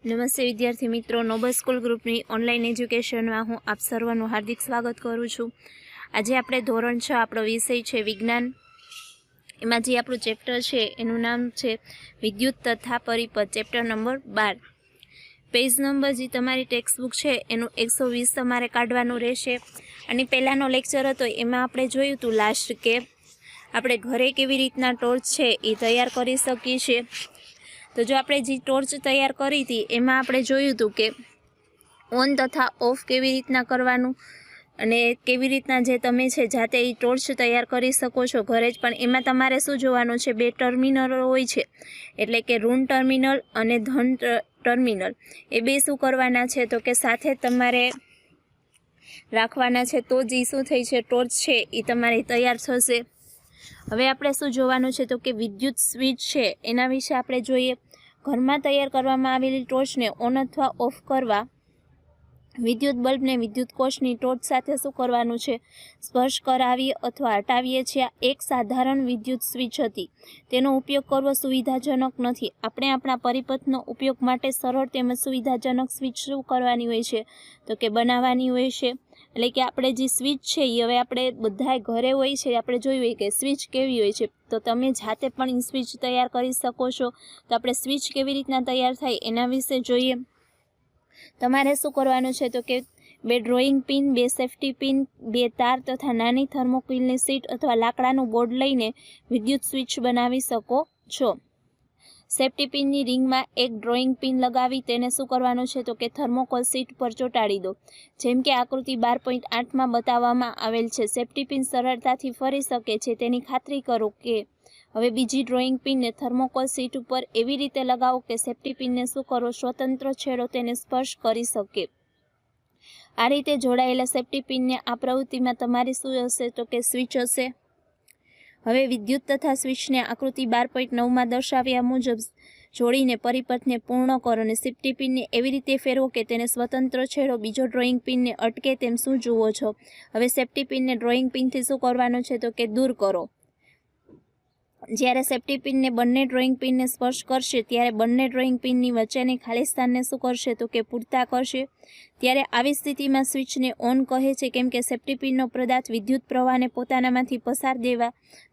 નમસ્તે વિદ્યાર્થી મિત્રો, નોબલ સ્કૂલ ગ્રુપની ઓનલાઈન એજ્યુકેશનમાં હું આપ સર્વનું હાર્દિક સ્વાગત કરું છું। આજે આપણે ધોરણ 6 આપણો વિષય છે વિજ્ઞાન। એમાં જે આપણું ચેપ્ટર છે એનું નામ છે વિદ્યુત તથા પરિપથ, ચેપ્ટર નંબર 12। પેજ નંબર જે તમારી ટેક્સ્ટબુક છે એનું 120 તમારે કાઢવાનું રહેશે। અને પહેલાંનો લેક્ચર હતો એમાં આપણે જોયું હતું લાસ્ટ કે આપણે ઘરે કેવી રીતના ટોર્ચ છે એ તૈયાર કરી શકીએ છીએ। તો જો આપણે જે ટોર્ચ તૈયાર કરી હતી એમાં આપણે જોયું હતું કે ઓન તથા ઓફ કેવી રીતના કરવાનું અને કેવી રીતના જે તમે છે જાતે એ ટોર્ચ તૈયાર કરી શકો છો ઘરે જ। પણ એમાં તમારે શું જોવાનું છે, બે ટર્મિનલ હોય છે, એટલે કે ઋણ ટર્મિનલ અને ધન ટર્મિનલ, એ બે શું કરવાના છે તો કે સાથે તમારે રાખવાના છે, તો જ શું થઈ છે ટોર્ચ છે એ તમારી તૈયાર થશે। હવે આપણે શું જોવાનું છે તો કે વિદ્યુત સ્વિચ છે એના વિશે આપણે જોઈએ। ઘરમાં તૈયાર કરવામાં આવેલી ટોર્ચને ઓન અથવા ઓફ કરવા વિદ્યુત બલ્બને વિદ્યુત કોષની ટોર્ચ સાથે શું કરવાનું છે, સ્પર્શ કરાવીએ અથવા હટાવીએ છીએ। આ એક સાધારણ વિદ્યુત સ્વિચ હતી, તેનો ઉપયોગ કરવો સુવિધાજનક નથી। આપણે આપણા પરિપથનો ઉપયોગ માટે સરળ તેમજ સુવિધાજનક સ્વિચ શું કરવાની હોય છે તો કે બનાવવાની હોય છે। એટલે કે આપણે જે સ્વિચ છે એ હવે આપણે બધાય ઘરે હોય છે, આપણે જોયું હોય કે સ્વિચ કેવી હોય છે, તો તમે જાતે પણ સ્વિચ તૈયાર કરી શકો છો। તો આપણે સ્વિચ કેવી રીતના તૈયાર થાય એના વિશે જોઈએ। તમારે શું કરવાનું છે તો કે બે ડ્રોઈંગ પિન, બે સેફ્ટી પિન, બે તાર તથા નાની થર્મોકોલની શીટ અથવા લાકડાનું બોર્ડ લઈને વિદ્યુત સ્વિચ બનાવી શકો છો। સેફ્ટી પિનની રિંગમાં એક ડ્રોઈંગ પિન લગાવી તેને શું કરવાનું છે તો કે થર્મોકોલ શીટ પર ચોંટાડી દો, જેમ કે આકૃતિ 12.8માં બતાવવામાં આવેલ છે। સેફ્ટી પિન સરળતાથી ફરી શકે છે તેની ખાતરી કરો કે હવે બીજી ડ્રોઈંગ પિનને થર્મોકોલ શીટ ઉપર એવી રીતે લગાવો કે સેફ્ટી પિનને શું કરો, સ્વતંત્ર છેડો તેને સ્પર્શ કરી શકે। આ રીતે જોડાયેલા સેફ્ટી પિનને આ પ્રવૃત્તિમાં તમારી શું હશે તો કે સ્વિચ હશે। હવે વિદ્યુત તથા સ્વિચને આકૃતિ 12.9માં દર્શાવ્યા મુજબ જોડીને પરિપથને પૂર્ણ કરો અને સેફ્ટી પિનને એવી રીતે ફેરવો કે તેને સ્વતંત્ર છેડો બીજો ડ્રોઈંગ પિનને અટકે તેમ શું જુઓ છો। હવે સેફ્ટી પિનને ડ્રોઈંગ પિનથી શું કરવાનું છે તો કે દૂર કરો। જ્યારે સેફ્ટી પિનને બંને ડ્રોઈંગ પિનને સ્પર્શ કરશે ત્યારે બંને ડ્રોઈંગ પિનની વચ્ચેની ખાલી સ્થાનને શું કરશે તો કે પૂરતા કરશે। ત્યારે આવી સ્થિતિમાં સ્વિચને ઓન કહે છે, કેમ કે સેફ્ટી પિનનો પદાર્થ વિદ્યુત પ્રવાહને પોતાનામાંથી પસાર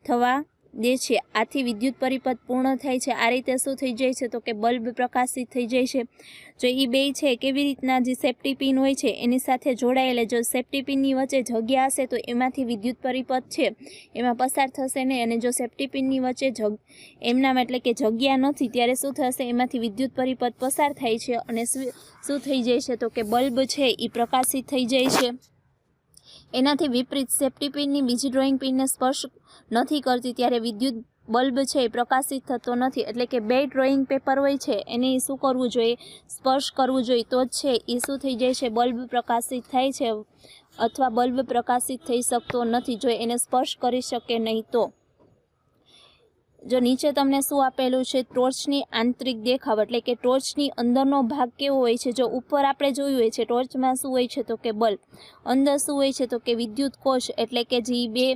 થવા દે છે। આથી વિદ્યુત પરિપથ પૂર્ણ થાય છે। આ રીતે શું થઈ જાય છે તો કે બલ્બ પ્રકાશિત થઈ જાય છે। જો એ બે છે કેવી રીતના જે સેફ્ટી પિન હોય છે એની સાથે જોડાયેલા, જો સેફ્ટી પિનની વચ્ચે જગ્યા હશે તો એમાંથી વિદ્યુત પરિપથ છે એમાં પસાર થશે નહીં, અને જો સેફ્ટી પિનની વચ્ચે એમનામાં એટલે કે જગ્યા નથી ત્યારે શું થશે, એમાંથી વિદ્યુત પરિપથ પસાર થાય છે અને શું થઈ જાય છે તો કે બલ્બ છે એ પ્રકાશિત થઈ જાય છે। એનાથી વિપરીત સેફ્ટી પિનની બીજી ડ્રોઈંગ પિનને સ્પર્શ નથી કરતી ત્યારે વિદ્યુત બલ્બ છે એ પ્રકાશિત થતો નથી। એટલે કે બે ડ્રોઈંગ પેપર હોય છે એને શું કરવું જોઈએ, સ્પર્શ કરવું જોઈએ, તો જ છે એ શું થઈ જાય છે, બલ્બ પ્રકાશિત થાય છે, અથવા બલ્બ પ્રકાશિત થઈ શકતો નથી જો એને સ્પર્શ કરી શકે નહીં તો। જો નીચે તમને શું આપેલું છે, ટોર્ચની આંતરિક દેખાવ, એટલે કે ટોર્ચની અંદરનો ભાગ કેવો હોય છે। જો ઉપર આપણે જોયું હોય છે ટોર્ચમાં શું હોય છે તો કે બલ્બ, અંદર શું હોય છે તો કે વિદ્યુત કોષ, એટલે કે જે બે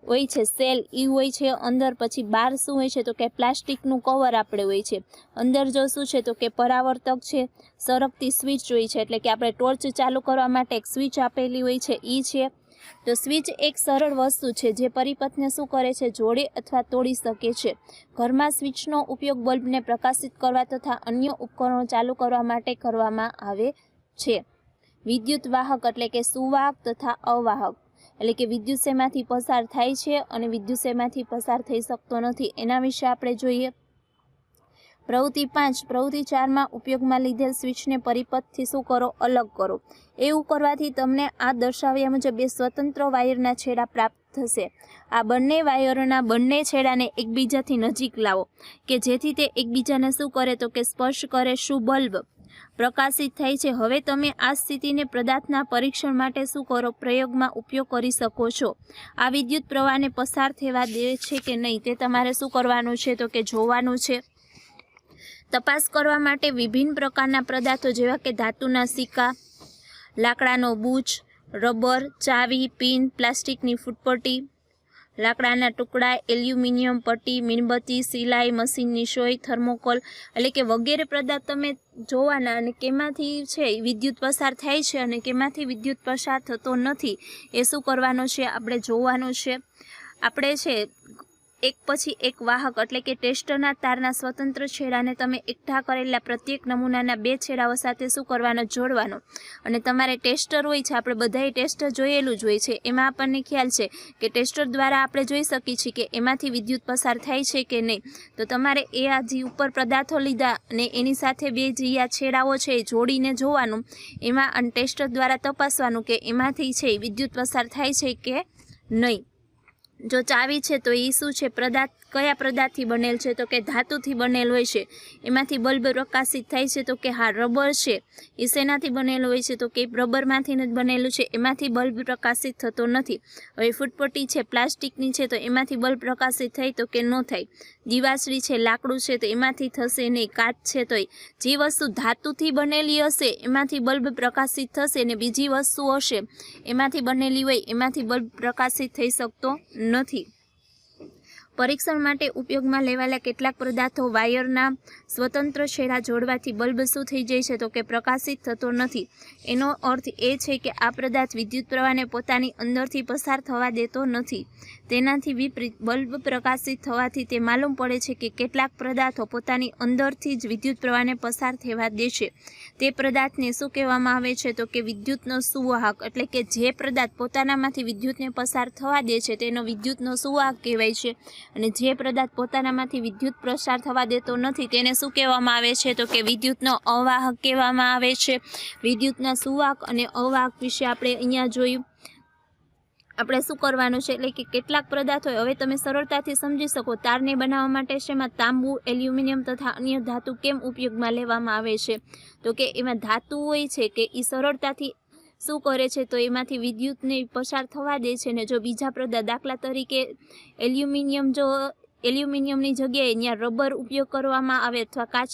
હોય છે સેલ એ હોય છે અંદર। પછી બહાર શું હોય છે તો કે પ્લાસ્ટિકનું કવર આપણે હોય છે, અંદર જો શું છે તો કે પરાવર્તક છે, સરકતી સ્વિચ હોય છે, એટલે કે આપણે ટોર્ચ ચાલુ કરવા માટે એક સ્વિચ આપેલી હોય છે એ છે। તો સ્વિચ એક સરળ વસ્તુ છે જે પરિપથને શું કરે છે, જોડે અથવા તોડી શકે છે। ઘરમાં સ્વિચનો ઉપયોગ બલ્બને પ્રકાશિત કરવા તથા અન્ય ઉપકરણો ચાલુ કરવા માટે કરવામાં આવે છે। વિદ્યુત વાહક એટલે કે સુવાહક તથા અવાહક, એટલે કે વિદ્યુત શેમાંથી પસાર થાય છે અને વિદ્યુત શેમાંથી પસાર થઈ શકતો નથી એના વિશે આપણે જોઈએ। પ્રવૃત્તિ 5, પ્રવૃત્તિ 4માં ઉપયોગમાં લીધેલ સ્વિચને પરિપથથી શું કરો, અલગ કરો। એવું કરવાથી તમને આ દર્શાવ્યા મુજબ બે સ્વતંત્ર વાયરના છેડા પ્રાપ્ત થશે। આ બંને વાયરોના બંને છેડાને એકબીજાથી નજીક લાવો કે જેથી તે એકબીજાને શું કરે તો કે સ્પર્શ કરે। શું બલ્બ પ્રકાશિત થાય છે। હવે તમે આ સ્થિતિને પદાર્થના પરીક્ષણ માટે શું કરો, પ્રયોગમાં ઉપયોગ કરી શકો છો। આ વિદ્યુત પ્રવાહને પસાર થવા દે છે કે નહીં તે તમારે શું કરવાનું છે તો કે જોવાનું છે। તપાસ કરવા માટે વિભિન્ન પ્રકારના પદાર્થો જેવા કે ધાતુના સિક્કા, લાકડાનો બૂચ, રબર, ચાવી, પિન, પ્લાસ્ટિકની ફૂટપટ્ટી, લાકડાના ટુકડા, એલ્યુમિનિયમ પટ્ટી, મીણબત્તી, સિલાઈ મશીનની સોય, થર્મોકોલ એટલે કે વગેરે પદાર્થ તમે જોવાના અને કેમાંથી છે વિદ્યુત પસાર થાય છે અને કેમાંથી વિદ્યુત પસાર થતો નથી એ શું કરવાનું છે આપણે જોવાનું છે. આપણે છે એક પછી એક વાહક એટલે કે ટેસ્ટરના તારના સ્વતંત્ર છેડાને તમે એકઠા કરેલા પ્રત્યેક નમૂનાના 2 છેડાઓ સાથે શું કરવાનો જોડવાનો. અને તમારે ટેસ્ટર હોય છે, આપણે બધાએ ટેસ્ટર જોયેલું જ હોય છે, એમાં આપણને ખ્યાલ છે કે ટેસ્ટર દ્વારા આપણે જોઈ શકીએ છીએ કે એમાંથી વિદ્યુત પસાર થાય છે કે નહીં. તો તમારે એ આ જે ઉપર પદાર્થો લીધા અને એની સાથે 2 જે આ છેડાઓ છે એ જોડીને જોવાનું, એમાં ટેસ્ટર દ્વારા તપાસવાનું કે એમાંથી છે વિદ્યુત પસાર થાય છે કે નહીં. જો ચાવી છે તો એ શું છે પદાર્થ કયા પદાર્થથી બનેલ છે તો કે ધાતુથી બનેલ હોય છે. એમાંથી બલ્બ પ્રકાશિત થાય છે તો કે હા રબર છે એ શેનાથી બનેલું હોય છે તો કે રબરમાંથી જ બનેલું છે, એમાંથી બલ્બ પ્રકાશિત થતો નથી. હવે ફૂટપટ્ટી છે પ્લાસ્ટિકની છે તો એમાંથી બલ્બ પ્રકાશિત થાય તો કે ન થાય. દીવાસળી છે લાકડું છે તો એમાંથી થશે નહીં. કાચ છે તો જે વસ્તુ ધાતુથી બનેલી હશે એમાંથી બલ્બ પ્રકાશિત થશે ને બીજી વસ્તુ હશે એમાંથી બનેલી હોય એમાંથી બલ્બ પ્રકાશિત થઈ શકતો નથી. પરીક્ષણ માટે ઉપયોગમાં લેવાયેલા કેટલાક પદાર્થો વાયરના સ્વતંત્ર છેડા જોડવાથી બલ્બ શું થઈ જાય છે તો કે પ્રકાશિત થતો નથી. એનો અર્થ એ છે કે આ પદાર્થ વિદ્યુત પ્રવાહને પોતાની અંદરથી પસાર થવા દેતો નથી. તેનાથી વિપરીત બલ્બ પ્રકાશિત થવાથી તે માલુમ પડે છે કે કેટલાક પદાર્થો પોતાની અંદરથી જ વિદ્યુત પ્રવાહને પસાર થવા દે છે. તે પદાર્થને શું કહેવામાં આવે છે તો કે વિદ્યુતનો સુવાહક. એટલે કે જે પદાર્થ પોતાનામાંથી વિદ્યુતને પસાર થવા દે છે તેનો વિદ્યુતનો સુવાહક કહેવાય છે. અને જે પદાર્થ પોતાનામાંથી વિદ્યુત પસાર થવા દેતો નથી તેને શું કહેવામાં આવે છે તો કે વિદ્યુતનો અવાહક કહેવામાં આવે છે. વિદ્યુતના સુવાહક અને અવાહક વિશે આપણે અહીંયા જોયું. આપણે શું કરવાનું છે એટલે કે કેટલાક પદાર્થો હવે તમે સરળતાથી સમજી શકો. તારને બનાવવા માટે શેમાં તાંબુ, એલ્યુમિનિયમ તથા અન્ય ધાતુ કેમ ઉપયોગમાં લેવામાં આવે છે તો કે એમાં ધાતુ હોય છે કે એ સરળતાથી શું કરે છે તો એમાંથી વિદ્યુતને પસાર થવા દે છે. ને જો બીજા પદાર્થ દાખલા તરીકે એલ્યુમિનિયમની જગ્યાએ ત્યાં રબર ઉપયોગ કરવામાં આવે અથવા કાચ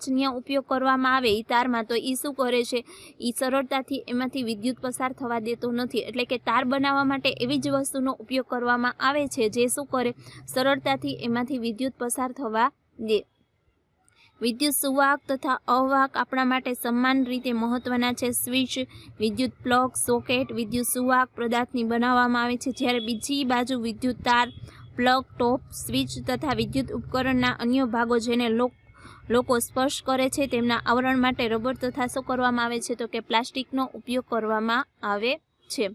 ત્યાં ઉપયોગ કરવામાં આવે એ તારમાં તો એ શું કરે છે એ સરળતાથી એમાંથી વિદ્યુત પસાર થવા દેતો નથી. એટલે કે તાર બનાવવા માટે એવી જ વસ્તુનો ઉપયોગ કરવામાં આવે છે જે શું કરે સરળતાથી એમાંથી વિદ્યુત પસાર થવા દે. વિદ્યુત સુવાહક તથા અવાહક આપણા માટે સમાન રીતે મહત્વના છે. સ્વિચ, વિદ્યુત પ્લગ, સોકેટ વિદ્યુત સુવાહક પદાર્થની બનાવવામાં આવે છે, જ્યારે બીજી બાજુ વિદ્યુત તાર, પ્લગ, ટોપ, સ્વિચ તથા વિદ્યુત ઉપકરણના અન્ય ભાગો જેને લોકો સ્પર્શ કરે છે તેમના આવરણ માટે રબર તથા શું કરવામાં આવે છે તો કે પ્લાસ્ટિકનો ઉપયોગ કરવામાં આવે છે.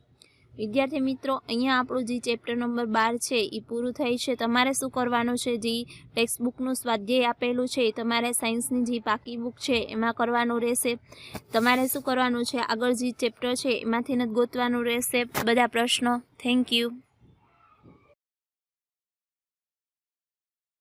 વિદ્યાર્થી મિત્રો, અહીંયા આપણું જે ચેપ્ટર નંબર 12 છે એ પૂરું થાય છે. તમારે શું કરવાનું છે, જે ટેક્સ્ટબુકનું સ્વાધ્યાય આપેલું છે એ તમારે સાયન્સની જે પાકી બુક છે એમાં કરવાનું રહેશે. તમારે શું કરવાનું છે આગળ જે ચેપ્ટર છે એમાંથી જ ગોતવાનું રહેશે બધા પ્રશ્નો. Thank you.